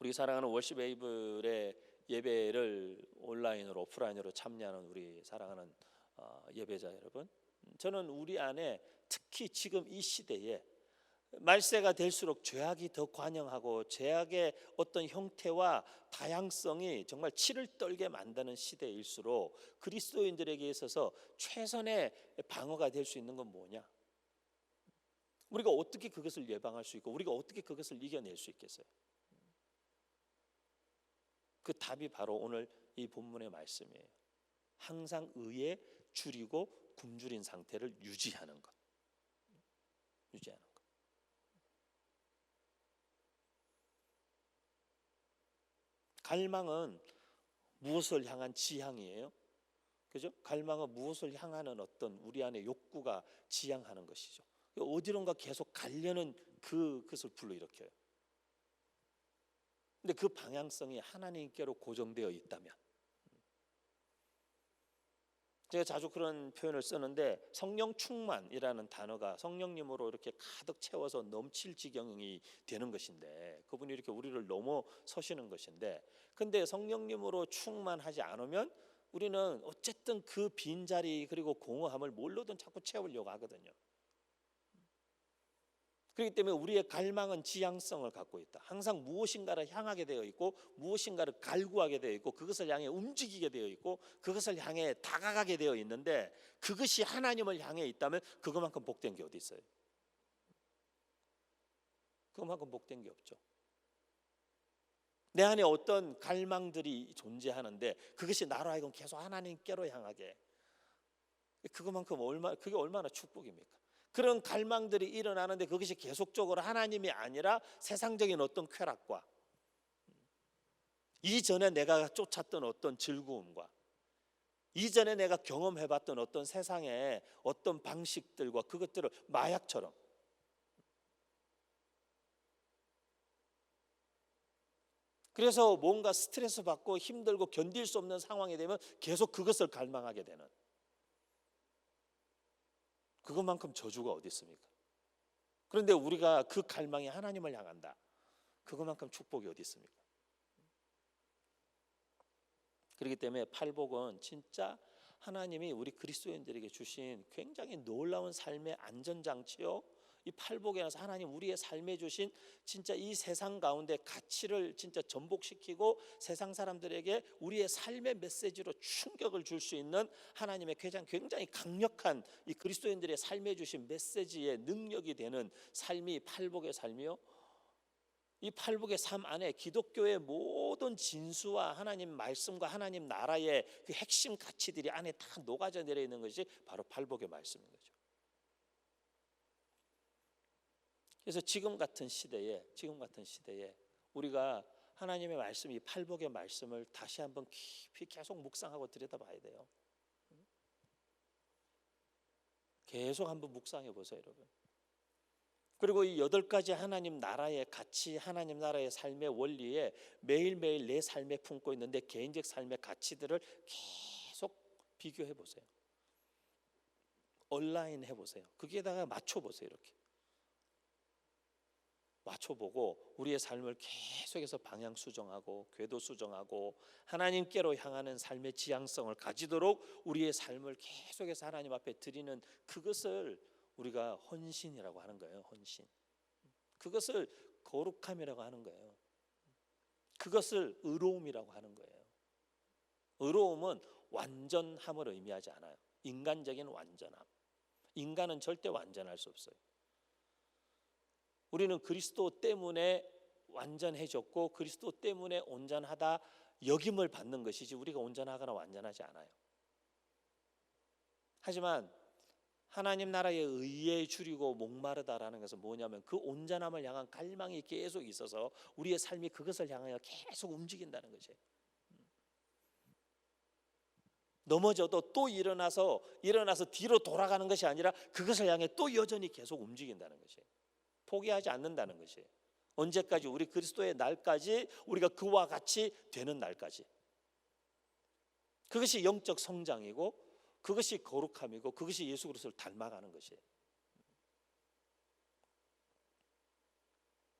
우리 사랑하는 월십 웨이블의 예배를 온라인으로 오프라인으로 참여하는 우리 사랑하는 예배자 여러분, 저는 우리 안에 특히 지금 이 시대에 말세가 될수록 죄악이 더 관영하고 죄악의 어떤 형태와 다양성이 정말 치를 떨게 만드는 시대일수록 그리스도인들에게 있어서 최선의 방어가 될 수 있는 건 뭐냐? 우리가 어떻게 그것을 예방할 수 있고 우리가 어떻게 그것을 이겨낼 수 있겠어요? 그 답이 바로 오늘 이 본문의 말씀이에요. 항상 의에 줄이고 굶주린 상태를 유지하는 것. 유지하는 것. 갈망은 무엇을 향한 지향이에요? 그죠? 갈망은 무엇을 향하는 어떤 우리 안에 욕구가 지향하는 것이죠. 어디론가 계속 가려는 그것을 불러일으켜요. 근데 그 방향성이 하나님께로 고정되어 있다면, 제가 자주 그런 표현을 쓰는데 성령 충만이라는 단어가 성령님으로 이렇게 가득 채워서 넘칠 지경이 되는 것인데, 그분이 이렇게 우리를 넘어서시는 것인데, 근데 성령님으로 충만하지 않으면 우리는 어쨌든 그 빈자리 그리고 공허함을 뭘로든 자꾸 채우려고 하거든요. 그렇기 때문에 우리의 갈망은 지향성을 갖고 있다. 항상 무엇인가를 향하게 되어 있고 무엇인가를 갈구하게 되어 있고 그것을 향해 움직이게 되어 있고 그것을 향해 다가가게 되어 있는데, 그것이 하나님을 향해 있다면 그것만큼 복된 게 어디 있어요? 그것만큼 복된 게 없죠. 내 안에 어떤 갈망들이 존재하는데 그것이 나로 하여금 계속 하나님께로 향하게, 그것만큼 그게 얼마나 축복입니까? 그런 갈망들이 일어나는데 그것이 계속적으로 하나님이 아니라 세상적인 어떤 쾌락과 이전에 내가 쫓았던 어떤 즐거움과 이전에 내가 경험해봤던 어떤 세상의 어떤 방식들과 그것들을 마약처럼, 그래서 뭔가 스트레스 받고 힘들고 견딜 수 없는 상황이 되면 계속 그것을 갈망하게 되는, 그것만큼 저주가 어디 있습니까? 그런데 우리가 그 갈망이 하나님을 향한다. 그것만큼 축복이 어디 있습니까? 그렇기 때문에 팔복은 진짜 하나님이 우리 그리스도인들에게 주신 굉장히 놀라운 삶의 안전장치요. 이 팔복에서 하나님 우리의 삶에 주신 진짜 이 세상 가운데 가치를 진짜 전복시키고 세상 사람들에게 우리의 삶의 메시지로 충격을 줄 수 있는 하나님의 굉장히 강력한 이 그리스도인들의 삶에 주신 메시지의 능력이 되는 삶이 팔복의 삶이요. 이 팔복의 삶 안에 기독교의 모든 진수와 하나님 말씀과 하나님 나라의 그 핵심 가치들이 안에 다 녹아져 내려 있는 것이 바로 팔복의 말씀인 거죠. 그래서 지금 같은 시대에 우리가 하나님의 말씀, 이 팔복의 말씀을 다시 한번 깊이 계속 묵상하고 들여다봐야 돼요. 계속 한번 묵상해 보세요, 여러분. 그리고 이 8가지 하나님 나라의 가치, 하나님 나라의 삶의 원리에 매일매일 내 삶에 품고 있는데 개인적 삶의 가치들을 계속 비교해 보세요. 온라인 해보세요. 거기에다가 맞춰보세요. 이렇게 맞춰보고 우리의 삶을 계속해서 방향 수정하고 궤도 수정하고 하나님께로 향하는 삶의 지향성을 가지도록 우리의 삶을 계속해서 하나님 앞에 드리는, 그것을 우리가 헌신이라고 하는 거예요. 헌신. 그것을 거룩함이라고 하는 거예요. 그것을 의로움이라고 하는 거예요. 의로움은 완전함을 의미하지 않아요. 인간적인 완전함. 인간은 절대 완전할 수 없어요. 우리는 그리스도 때문에 완전해졌고 그리스도 때문에 온전하다 여김을 받는 것이지 우리가 온전하거나 완전하지 않아요. 하지만 하나님 나라의 의에 줄이고 목마르다라는 것은 뭐냐면 그 온전함을 향한 갈망이 계속 있어서 우리의 삶이 그것을 향하여 계속 움직인다는 것이에요. 넘어져도 또 일어나서 뒤로 돌아가는 것이 아니라 그것을 향해 또 여전히 계속 움직인다는 것이에요. 포기하지 않는다는 것이에요. 언제까지? 우리 그리스도의 날까지, 우리가 그와 같이 되는 날까지. 그것이 영적 성장이고 그것이 거룩함이고 그것이 예수 그리스도를 닮아가는 것이에요.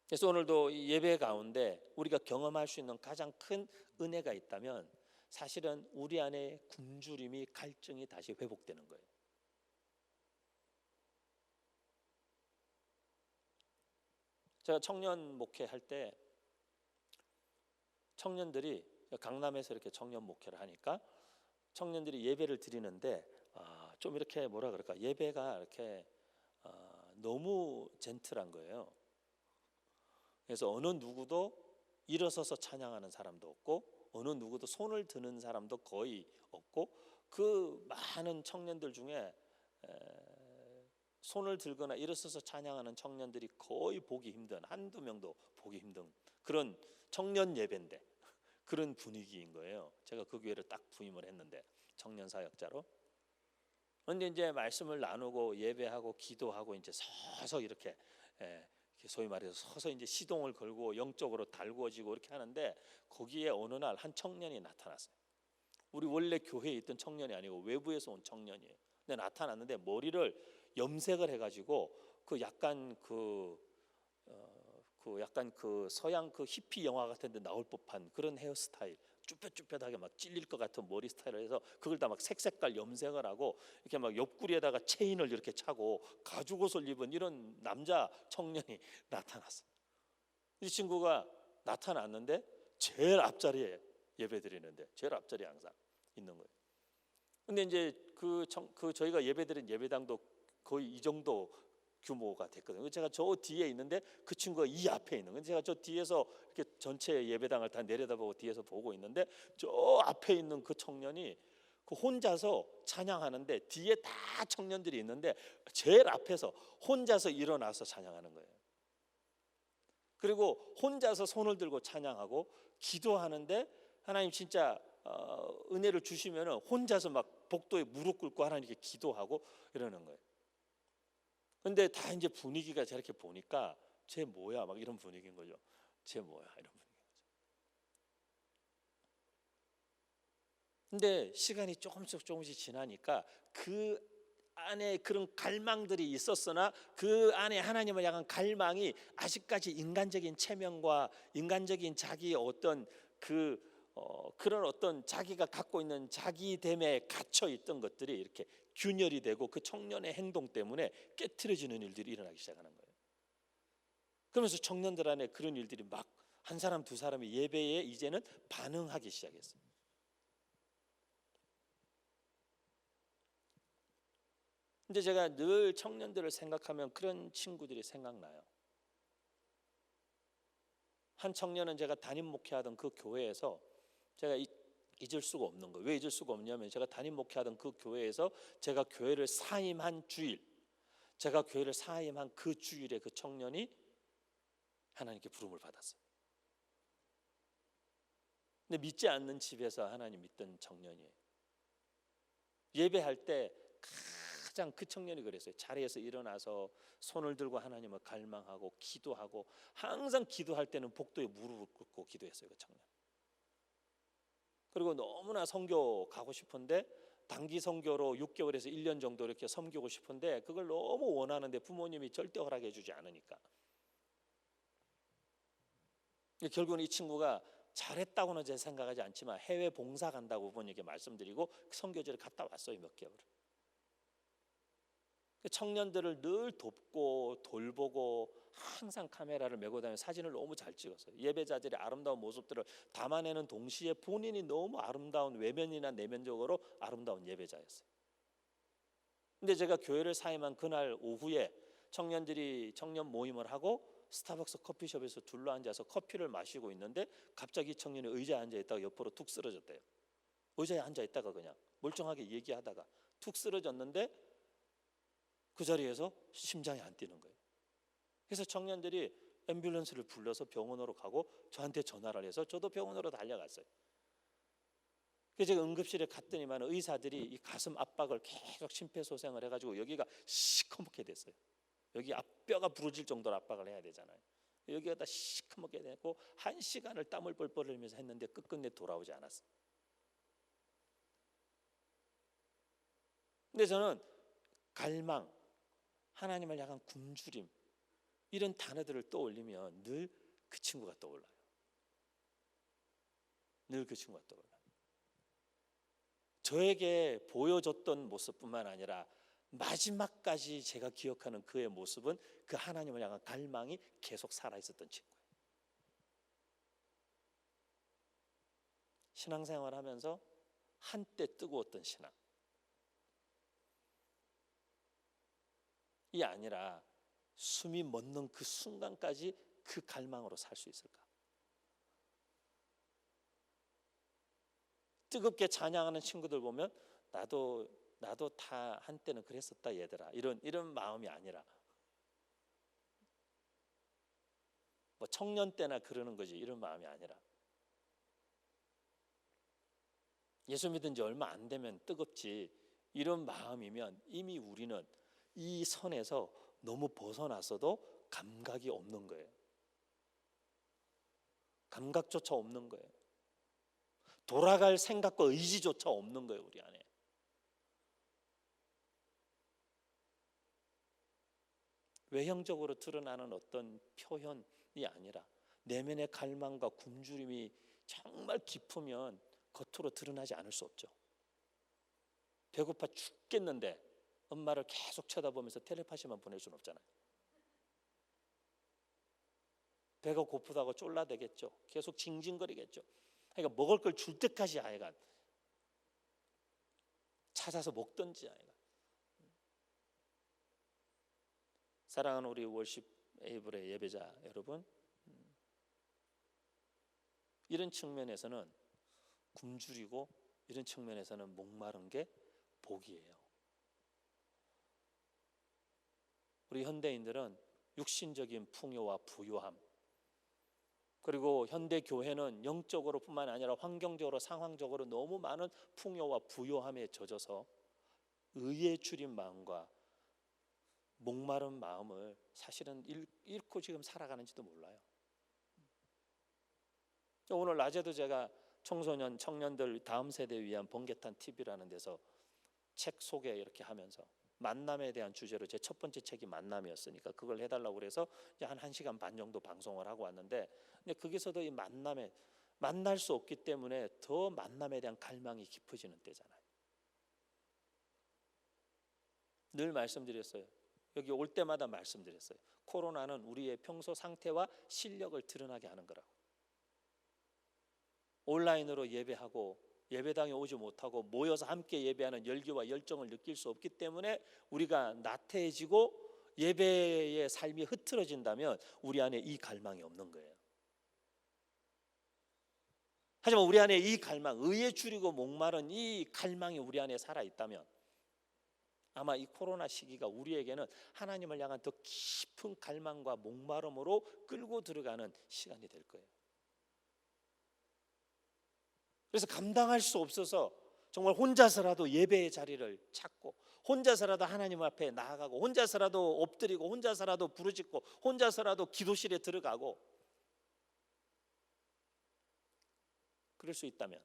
그래서 오늘도 이 예배 가운데 우리가 경험할 수 있는 가장 큰 은혜가 있다면 사실은 우리 안에 굶주림이, 갈증이 다시 회복되는 거예요. 제가 청년 목회할 때 청년들이 강남에서 이렇게 청년 목회를 하니까 청년들이 예배를 드리는데 좀 이렇게 뭐라 그럴까, 예배가 이렇게 너무 젠틀한 거예요. 그래서 어느 누구도 일어서서 찬양하는 사람도 없고 어느 누구도 손을 드는 사람도 거의 없고 그 많은 청년들 중에 손을 들거나 일어서서 찬양하는 청년들이 거의 보기 힘든, 한두 명도 보기 힘든 그런 청년 예배인데 그런 분위기인 거예요. 제가 그 교회를 딱 부임을 했는데 청년 사역자로. 그런데 이제 말씀을 나누고 예배하고 기도하고 이제 서서 이렇게 소위 말해서 서서 이제 시동을 걸고 영적으로 달구어지고 이렇게 하는데 거기에 어느 날 한 청년이 나타났어요. 우리 원래 교회에 있던 청년이 아니고 외부에서 온 청년이에요. 근데 나타났는데 머리를 염색을 해가지고 그 약간 약간 그 서양 그 히피 영화 같은데 나올 법한 그런 헤어스타일, 쭈뼛쭈뼛하게 막 찔릴 것 같은 머리 스타일을 해서 그걸 다 막 색색깔 염색을 하고 이렇게 막 옆구리에다가 체인을 이렇게 차고 가죽옷을 입은 이런 남자 청년이 나타났어요. 이 친구가 나타났는데 제일 앞자리에 예배드리는데 제일 앞자리에 항상 있는 거예요. 근데 이제 저희가 예배드린 예배당도 거의 이 정도 규모가 됐거든요. 제가 저 뒤에 있는데 그 친구가 이 앞에 있는 거예요. 제가 저 뒤에서 이렇게 전체 예배당을 다 내려다보고 뒤에서 보고 있는데 저 앞에 있는 그 청년이 그 혼자서 찬양하는데 뒤에 다 청년들이 있는데 제일 앞에서 혼자서 일어나서 찬양하는 거예요. 그리고 혼자서 손을 들고 찬양하고 기도하는데 하나님 진짜 은혜를 주시면 혼자서 막 복도에 무릎 꿇고 하나님께 기도하고 이러는 거예요. 근데 다 이제 분위기가 저렇게 보니까 쟤 뭐야 막 이런 분위기인 거죠. 쟤 뭐야 이런 분위기인 거죠. 근데 시간이 조금씩 지나니까 그 안에 그런 갈망들이 있었으나 그 안에 하나님을 향한 갈망이 아직까지 인간적인 체면과 인간적인 자기의 어떤 그런 어떤 자기가 갖고 있는 자기됨에 갇혀 있던 것들이 이렇게 균열이 되고 그 청년의 행동 때문에 깨트려지는 일들이 일어나기 시작하는 거예요. 그러면서 청년들 안에 그런 일들이 막 한 사람 두 사람이 예배에 이제는 반응하기 시작했어요. 근데 제가 늘 청년들을 생각하면 그런 친구들이 생각나요. 한 청년은 제가 담임 목회하던 그 교회에서 제가 잊을 수가 없는 거예요. 왜 잊을 수가 없냐면 제가 담임 목회하던 그 교회에서 제가 교회를 사임한 주일, 제가 교회를 사임한 그 주일에 그 청년이 하나님께 부름을 받았어요. 근데 믿지 않는 집에서 하나님 믿던 청년이에요. 예배할 때 가장 그 청년이 그랬어요. 자리에서 일어나서 손을 들고 하나님을 갈망하고 기도하고 항상 기도할 때는 복도에 무릎을 꿇고 기도했어요. 그 청년. 그리고 너무나 선교 가고 싶은데 단기 선교로 6개월에서 1년 정도 이렇게 섬기고 싶은데 그걸 너무 원하는데 부모님이 절대 허락해 주지 않으니까 결국은 이 친구가 잘했다고는 제 생각하지 않지만 해외 봉사 간다고 부모님께 말씀드리고 선교지를 갔다 왔어요. 몇 개월. 청년들을 늘 돕고 돌보고 항상 카메라를 메고 다니며 사진을 너무 잘 찍었어요. 예배자들의 아름다운 모습들을 담아내는 동시에 본인이 너무 아름다운 외면이나 내면적으로 아름다운 예배자였어요. 근데 제가 교회를 사임한 그날 오후에 청년들이 청년 모임을 하고 스타벅스 커피숍에서 둘러앉아서 커피를 마시고 있는데 갑자기 청년이 의자에 앉아있다가 옆으로 툭 쓰러졌대요. 의자에 앉아있다가 그냥 멀쩡하게 얘기하다가 툭 쓰러졌는데 그 자리에서 심장이 안 뛰는 거예요. 그래서 청년들이 앰뷸런스를 불러서 병원으로 가고 저한테 전화를 해서 저도 병원으로 달려갔어요. 그래서 제가 응급실에 갔더니만 의사들이 이 가슴 압박을 계속 심폐소생을 해가지고 여기가 시커멓게 됐어요. 여기 앞뼈가 부러질 정도로 압박을 해야 되잖아요. 여기가 다 시커멓게 되고 1시간을 땀을 뻘뻘 흘리면서 했는데 끝끝내 돌아오지 않았어요. 근데 저는 갈망, 하나님을 향한 굶주림 이런 단어들을 떠올리면 늘 그 친구가 떠올라요. 늘 그 친구가 떠올라요. 저에게 보여줬던 모습뿐만 아니라 마지막까지 제가 기억하는 그의 모습은 그 하나님을 향한 갈망이 계속 살아있었던 친구예요. 신앙생활을 하면서 한때 뜨거웠던 신앙 이 아니라 숨이 멎는 그 순간까지 그 갈망으로 살 수 있을까? 뜨겁게 찬양하는 친구들 보면 나도 다 한때는 그랬었다 얘들아 이런 마음이 아니라 뭐 청년 때나 그러는 거지 이런 마음이 아니라 예수 믿은 지 얼마 안 되면 뜨겁지 이런 마음이면 이미 우리는 이 선에서 너무 벗어났어도 감각이 없는 거예요. 감각조차 없는 거예요. 돌아갈 생각과 의지조차 없는 거예요, 우리 안에. 외형적으로 드러나는 어떤 표현이 아니라 내면의 갈망과 굶주림이 정말 깊으면 겉으로 드러나지 않을 수 없죠. 배고파 죽겠는데 엄마를 계속 쳐다보면서 텔레파시만 보낼 수는 없잖아요. 배가 고프다고 쫄라대겠죠. 계속 징징거리겠죠. 그러니까 먹을 걸 줄 때까지 아이가 찾아서 먹든지 아이가. 사랑하는 우리 월십 에이블의 예배자 여러분, 이런 측면에서는 굶주리고 이런 측면에서는 목마른 게 복이에요. 우리 현대인들은 육신적인 풍요와 부요함, 그리고 현대 교회는 영적으로 뿐만 아니라 환경적으로 상황적으로 너무 많은 풍요와 부요함에 젖어서 의에 줄인 마음과 목마른 마음을 사실은 잃고 지금 살아가는지도 몰라요. 오늘 낮에도 제가 청소년, 청년들 다음 세대를 위한 번개탄 TV라는 데서 책 소개 이렇게 하면서 만남에 대한 주제로 제 첫 번째 책이 만남이었으니까 그걸 해달라고 그래서 이제 한 1시간 반 정도 방송을 하고 왔는데, 근데 거기서도 이 만날 수 없기 때문에 더 만남에 대한 갈망이 깊어지는 때잖아요. 늘 말씀드렸어요. 여기 올 때마다 말씀드렸어요. 코로나는 우리의 평소 상태와 실력을 드러나게 하는 거라고. 온라인으로 예배하고 예배당에 오지 못하고 모여서 함께 예배하는 열기와 열정을 느낄 수 없기 때문에 우리가 나태해지고 예배의 삶이 흐트러진다면 우리 안에 이 갈망이 없는 거예요. 하지만 우리 안에 이 갈망, 의에 줄이고 목마른 이 갈망이 우리 안에 살아있다면 아마 이 코로나 시기가 우리에게는 하나님을 향한 더 깊은 갈망과 목마름으로 끌고 들어가는 시간이 될 거예요. 그래서 감당할 수 없어서 정말 혼자서라도 예배의 자리를 찾고 혼자서라도 하나님 앞에 나아가고 혼자서라도 엎드리고 혼자서라도 부르짖고 혼자서라도 기도실에 들어가고 그럴 수 있다면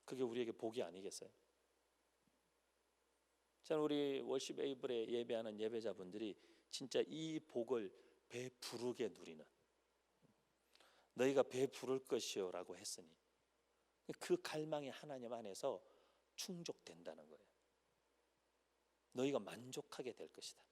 그게 우리에게 복이 아니겠어요? 저는 우리 월십 에이블에 예배하는 예배자분들이 진짜 이 복을 배부르게 누리는, 너희가 배부를 것이요 라고 했으니 그 갈망이 하나님 안에서 충족된다는 거예요. 너희가 만족하게 될 것이다.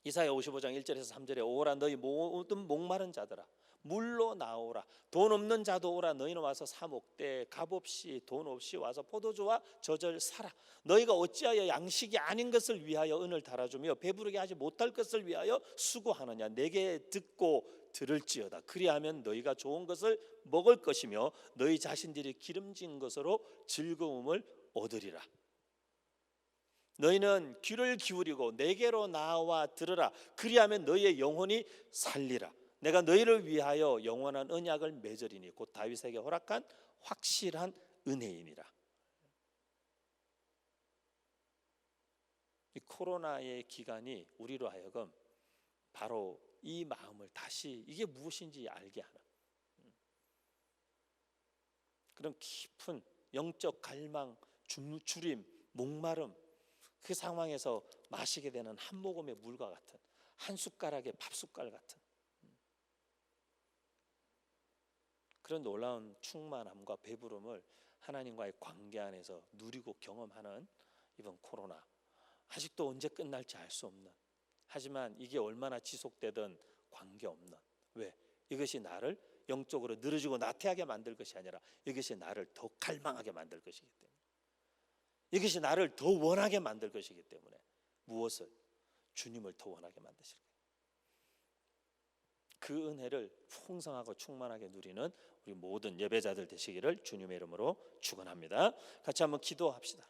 이사야 55장 1절에서 3절에 오라 너희 모든 목마른 자들아 물로 나오라. 돈 없는 자도 오라. 너희는 와서 사 먹되 값없이 돈 없이 와서 포도주와 저절 사라. 너희가 어찌하여 양식이 아닌 것을 위하여 은을 달아주며 배부르게 하지 못할 것을 위하여 수고하느냐. 내게 듣고 들을지어다. 그리하면 너희가 좋은 것을 먹을 것이며 너희 자신들이 기름진 것으로 즐거움을 얻으리라. 너희는 귀를 기울이고 내게로 나와 들으라. 그리하면 너희의 영혼이 살리라. 내가 너희를 위하여 영원한 언약을 맺으리니 곧 다윗에게 허락한 확실한 은혜이니라. 이 코로나의 기간이 우리로 하여금 바로 이 마음을 다시 이게 무엇인지 알게 하는 그런 깊은 영적 갈망, 주림, 목마름, 그 상황에서 마시게 되는 한 모금의 물과 같은, 한 숟가락의 밥숟갈 같은 그런 놀라운 충만함과 배부름을 하나님과의 관계 안에서 누리고 경험하는 이번 코로나, 아직도 언제 끝날지 알 수 없는, 하지만 이게 얼마나 지속되든 관계없는, 왜? 이것이 나를 영적으로 늘어지고 나태하게 만들 것이 아니라 이것이 나를 더 갈망하게 만들 것이기 때문에, 이것이 나를 더 원하게 만들 것이기 때문에, 무엇을? 주님을 더 원하게 만드실 거예요. 그 은혜를 풍성하고 충만하게 누리는 우리 모든 예배자들 되시기를 주님의 이름으로 축원합니다. 같이 한번 기도합시다.